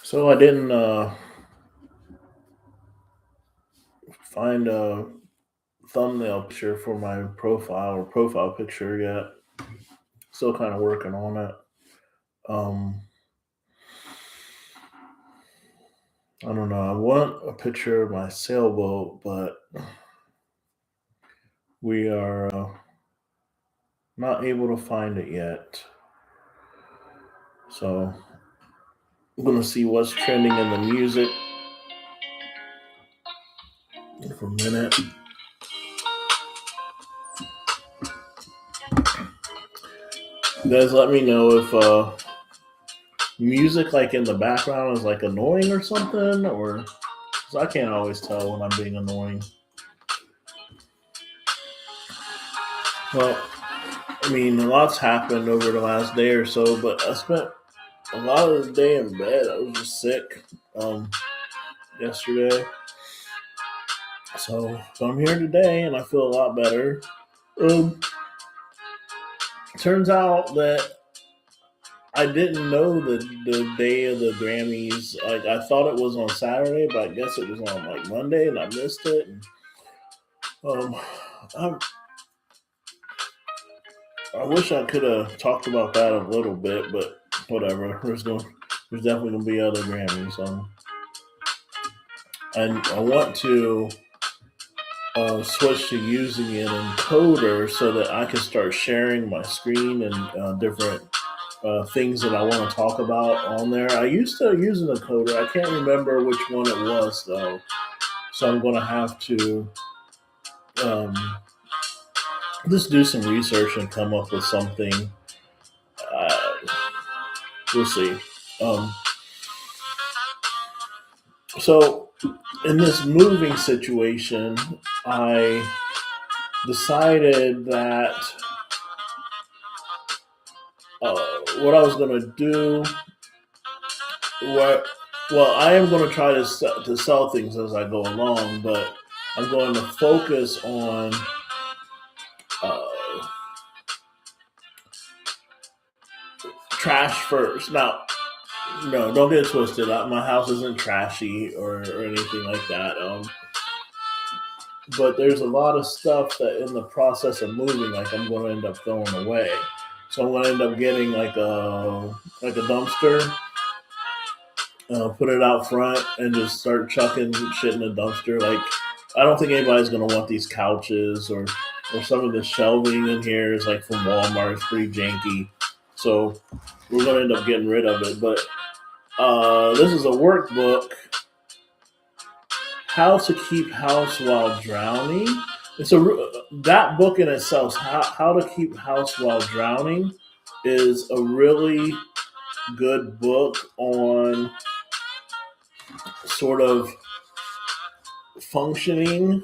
So I didn't find a thumbnail picture for my profile or profile picture yet. Still kind of working on it. Um, I don't know. I want a picture of my sailboat, but we are not able to find it yet. So I'm gonna see what's trending in the music for a minute. You guys, let me know if music like in the background is like annoying or something, or 'cause I can't always tell when I'm being annoying. Well, I mean, a lot's happened over the last day or so, but I spent a lot of the day in bed. I was just sick um, yesterday. So I'm here today and I feel a lot better. Um, Turns out that I didn't know the day of the Grammys. Like I thought it was on Saturday, but I guess it was on like Monday and I missed it. And, um, I, I wish I could have talked about that a little bit, but whatever. There's definitely gonna be other Grammys. And I want to switch to using an encoder so that I can start sharing my screen and different things that I want to talk about on there. I used to use an encoder. I can't remember which one it was though, so I'm going to have to um, just do some research and come up with something. Uh, we'll see. Um, so in this moving situation, I decided that what I was going to do, what well, I am going to try to sell things as I go along, but I'm going to focus on uh, trash first. Now, no, don't get it twisted. My house isn't trashy or anything like that. But there's a lot of stuff that in the process of moving, like I'm going to end up throwing away. So I'm going to end up getting like a dumpster, put it out front, and just start chucking shit in the dumpster. Like I don't think anybody's going to want these couches or some of the shelving in here is like from Walmart. It's pretty janky. So we're going to end up getting rid of it. But this is a workbook, How to Keep House While Drowning. It's that book in itself, How to Keep House While Drowning, is a really good book on sort of functioning,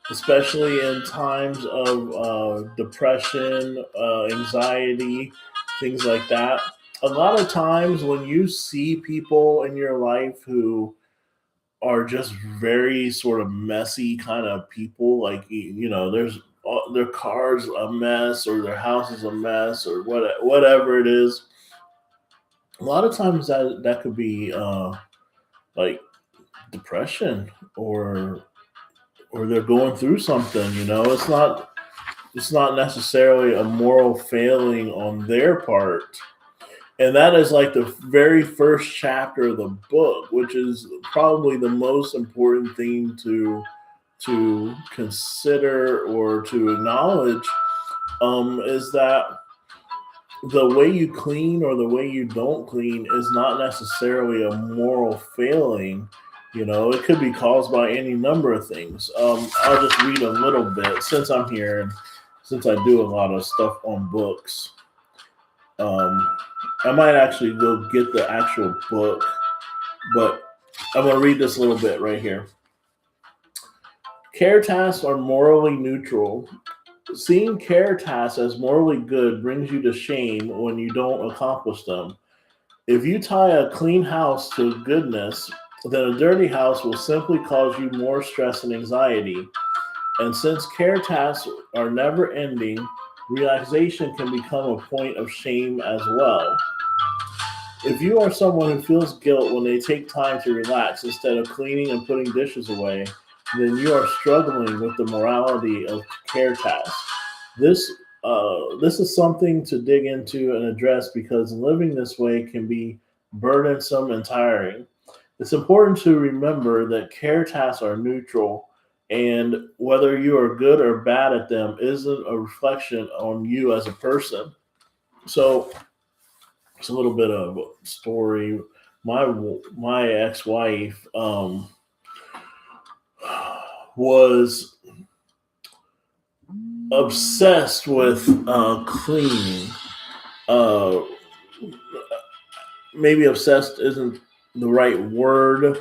especially in times of depression, anxiety, things like that. A lot of times when you see people in your life who are just very sort of messy kind of people, like there's their car's a mess or their house is a mess or whatever it is. A lot of times that could be like depression or they're going through something. It's not necessarily a moral failing on their part. And that is like the very first chapter of the book, which is probably the most important thing to consider or to acknowledge, is that the way you clean or the way you don't clean is not necessarily a moral failing. It could be caused by any number of things. I'll just read a little bit since I'm here and since I do a lot of stuff on books. Um, I might actually go get the actual book, but I'm going to read this little bit right here. Care tasks are morally neutral. Seeing care tasks as morally good brings you to shame when you don't accomplish them. If you tie a clean house to goodness, then a dirty house will simply cause you more stress and anxiety. And since care tasks are never ending, relaxation can become a point of shame as well. If you are someone who feels guilt when they take time to relax instead of cleaning and putting dishes away, then you are struggling with the morality of care tasks. This is something to dig into and address because living this way can be burdensome and tiring. It's important to remember that care tasks are neutral, and whether you are good or bad at them isn't a reflection on you as a person. So it's a little bit of a story. My ex wife was obsessed with cleaning. Uh, Maybe obsessed isn't the right word,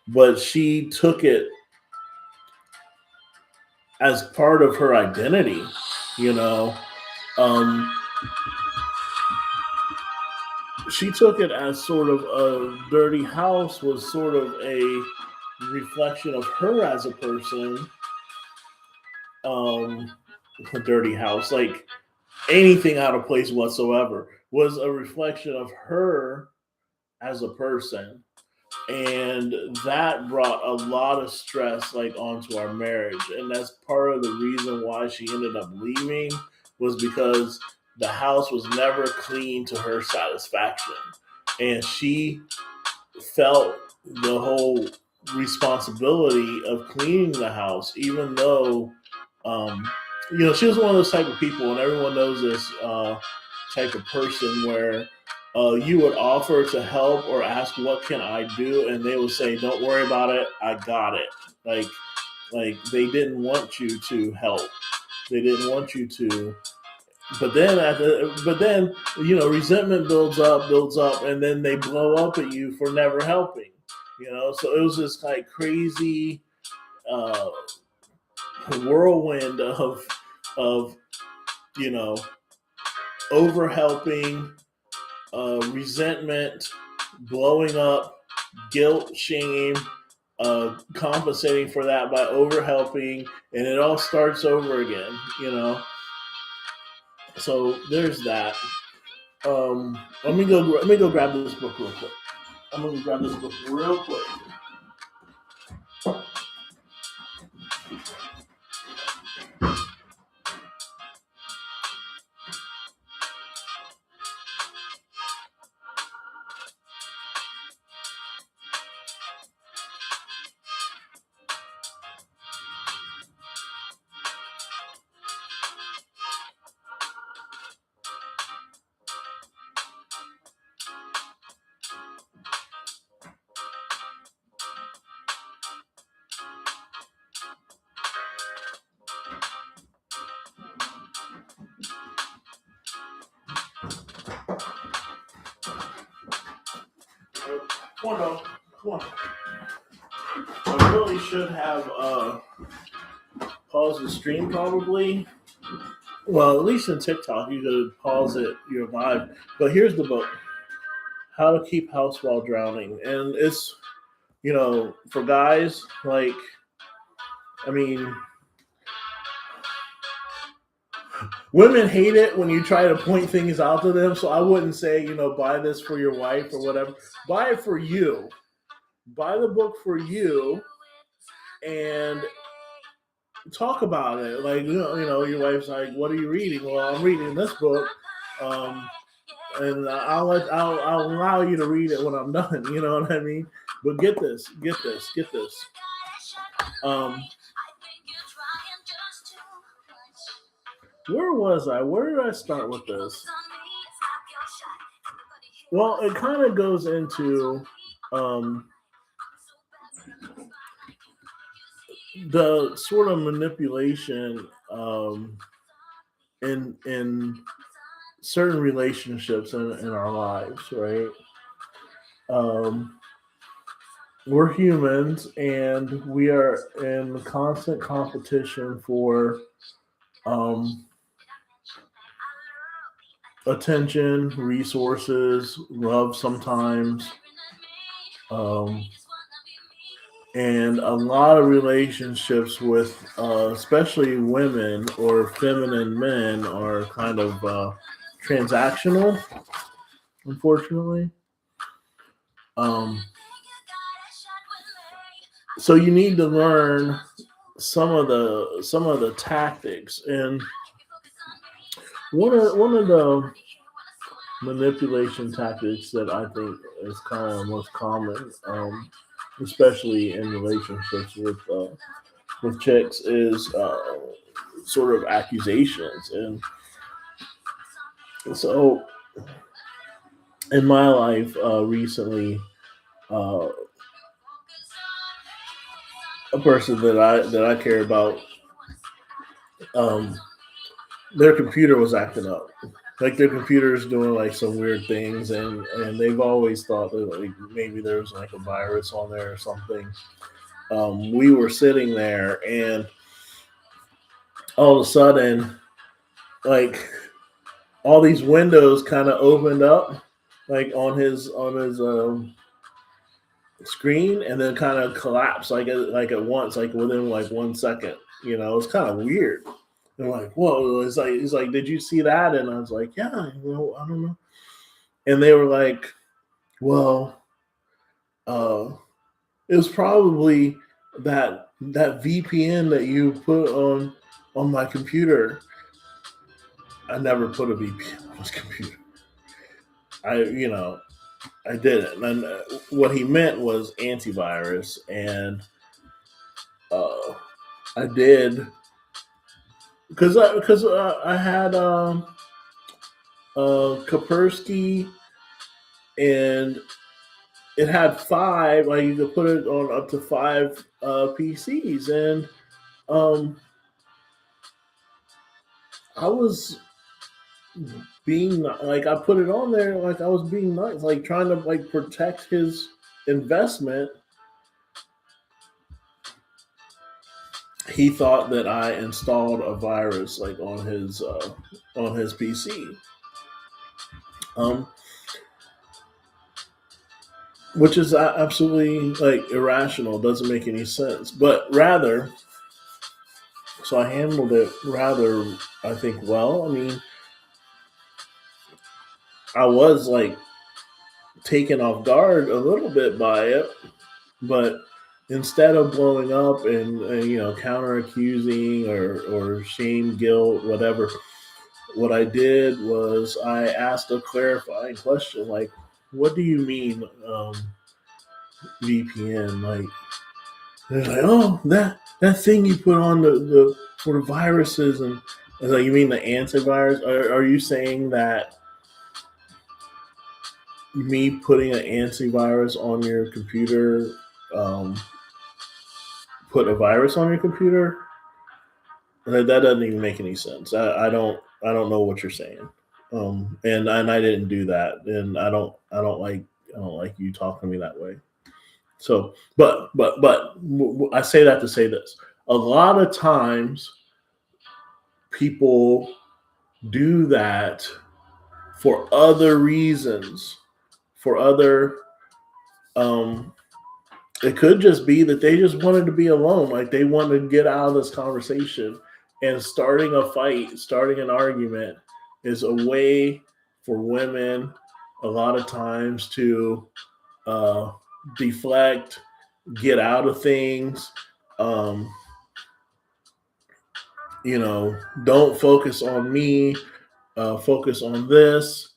but she took it as part of her identity. You know, um, she took it as sort of a dirty house was sort of a reflection of her as a person. Um, a dirty house, like anything out of place whatsoever, was a reflection of her as a person. And that brought a lot of stress like onto our marriage, and that's part of the reason why she ended up leaving, was because the house was never clean to her satisfaction, and she felt the whole responsibility of cleaning the house, even though she was one of those type of people, and everyone knows this type of person where you would offer to help or ask, "What can I do?" and they would say, "Don't worry about it. I got it." Like, they didn't want you to help. They didn't want you to. But then resentment builds up, and then they blow up at you for never helping. So it was this like crazy uh, whirlwind of you know over helping, resentment, blowing up, guilt, shame, compensating for that by over helping, and it all starts over again. So there's that. Let me go grab this book real quick. I'm gonna grab this book real quick. Come on, dog. Come on. I really should have paused the stream probably. Well, at least in TikTok, you could pause it, you're live. But here's the book: How to Keep House While Drowning, and it's for guys. Like, I mean, women hate it when you try to point things out to them. So I wouldn't say buy this for your wife or whatever. Buy it for you. Buy the book for you, and talk about it. Like, your wife's like, "What are you reading?" Well, I'm reading this book, and I'll allow you to read it when I'm done. You know what I mean? But get this. Um, where was I? Where did I start with this? Well, it kind of goes into the sort of manipulation in certain relationships in our lives, right? Um, we're humans, and we are in constant competition for um, attention, resources, love sometimes. Um, and a lot of relationships with, especially women or feminine men, are kind of transactional, unfortunately. Um, so you need to learn some of the tactics, and one of the manipulation tactics that I think is kind of most common, especially in relationships with chicks, is sort of accusations. And so in my life recently, uh, a person that I care about, um, their computer was acting up. Like their computer is doing like some weird things, and they've always thought that like maybe there was like a virus on there or something. We were sitting there, and all of a sudden, like all these windows kind of opened up, like on his screen, and then kind of collapsed like at once, like within like 1 second. It's kind of weird. They're like, "Whoa!" It's like, "Did you see that?" And I was like, "Yeah, I don't know." And they were like, "Well, uh, it was probably that VPN that you put on my computer." I never put a VPN on his computer. I didn't. And what he meant was antivirus, and uh, I did because I had Kaspersky, and it had five. Like you could put it on up to five PCs, and um, I was being like I put it on there like I was being nice, like trying to like protect his investment. He thought that I installed a virus like on his PC, um, which is absolutely like irrational. Doesn't make any sense. But rather, so I handled it rather, I think, well. I mean, I was like taken off guard a little bit by it, but instead of blowing up and counter accusing or shame, guilt, whatever, what I did was I asked a clarifying question, like, "What do you mean VPN?" Like, they're like, "Oh, that thing you put on the for the viruses," and I was like, "You mean the antivirus? Are you saying that me putting an antivirus on your computer um, put a virus on your computer?" That doesn't even make any sense. I don't know what you're saying. And I didn't do that, and I don't like you talking to me that way. So, but I say that to say this: a lot of times people do that for other reasons, for other um, it could just be that they just wanted to be alone. Like they wanted to get out of this conversation, and starting a fight, starting an argument is a way for women a lot of times to uh, deflect, get out of things. Um, don't focus on me, focus on this,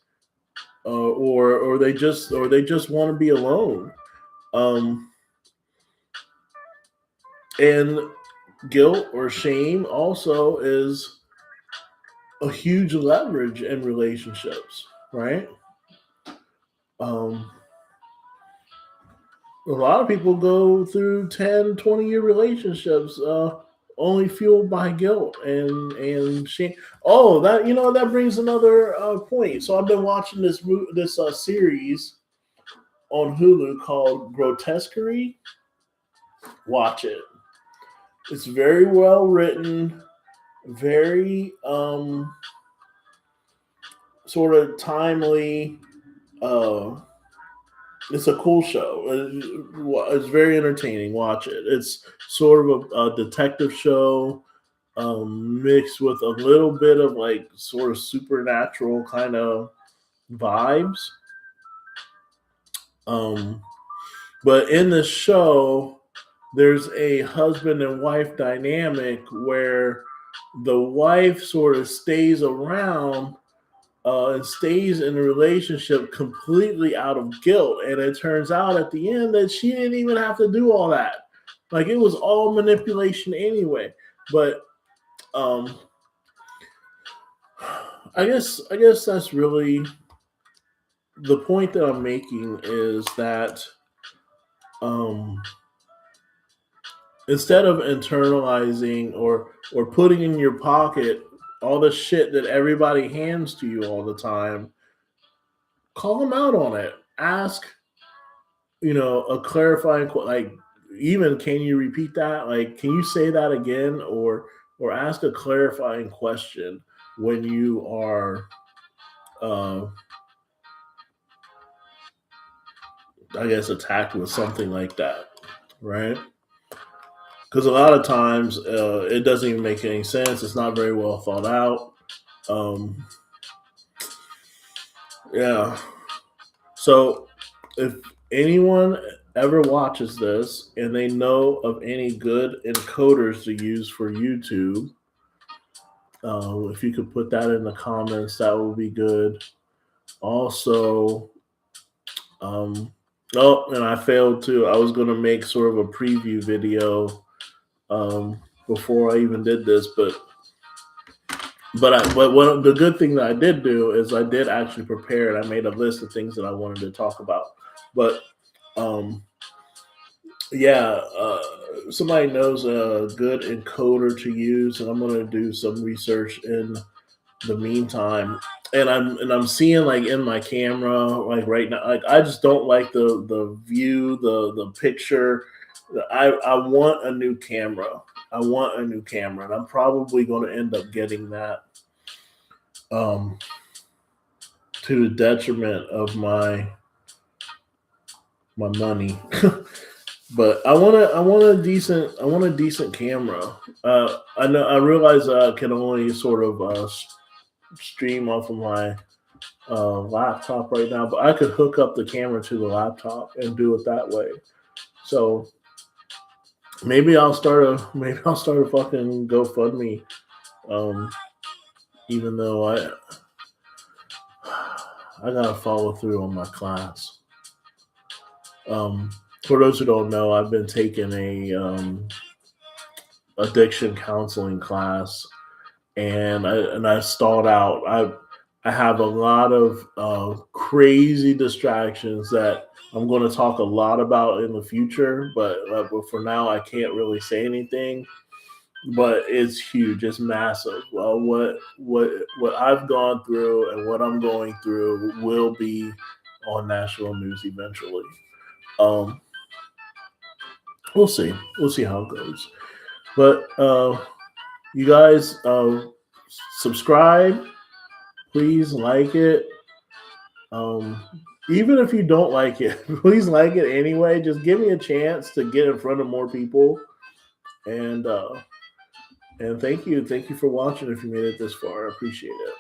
or they just want to be alone. Um, and guilt or shame also is a huge leverage in relationships, right? Um, a lot of people go through 10, 20-year relationships only fueled by guilt and shame. Oh, that brings another point. So I've been watching this series on Hulu called Grotesquerie. Watch it. It's very well written, very sort of timely. Uh, it's a cool show. It's very entertaining. Watch it. It's sort of a detective show mixed with a little bit of like sort of supernatural kind of vibes. Um, But in the show, there's a husband and wife dynamic where the wife sort of stays around and stays in a relationship completely out of guilt. And it turns out at the end that she didn't even have to do all that. Like it was all manipulation anyway. But um, I guess that's really the point that I'm making is that um, instead of internalizing or putting in your pocket all the shit that everybody hands to you all the time, call them out on it. Ask, a clarifying like, even, can you repeat that? Like, can you say that again? Or ask a clarifying question when you are, uh, I guess, attacked with something like that, right? Because a lot of times it doesn't even make any sense. It's not very well thought out. Um, yeah. So if anyone ever watches this and they know of any good encoders to use for YouTube, if you could put that in the comments, that would be good. Also, oh, and I failed too. I was going to make sort of a preview video before I even did this, but what the good thing that I did do is I did actually prepare and I made a list of things that I wanted to talk about. But um, yeah, somebody knows a good encoder to use, and I'm gonna do some research in the meantime. And I'm seeing, like, in my camera, like right now, like I just don't like the view, the picture. I want a new camera. I want a new camera, and I'm probably going to end up getting that. Um, to the detriment of my money. But I want a decent camera. I realize I can only sort of stream off of my laptop right now, but I could hook up the camera to the laptop and do it that way. So maybe I'll start a fucking GoFundMe. Um, Even though I gotta follow through on my class. Um, for those who don't know, I've been taking a addiction counseling class, and I stalled out. I have a lot of crazy distractions that I'm going to talk a lot about in the future, but for now I can't really say anything. But it's huge. It's massive. Well, what I've gone through and what I'm going through will be on national news eventually. Um, we'll see. We'll see how it goes. But you guys, subscribe. Please like it. Um, Even if you don't like it, please like it anyway. Just give me a chance to get in front of more people. And thank you for watching. If you made it this far, I appreciate it.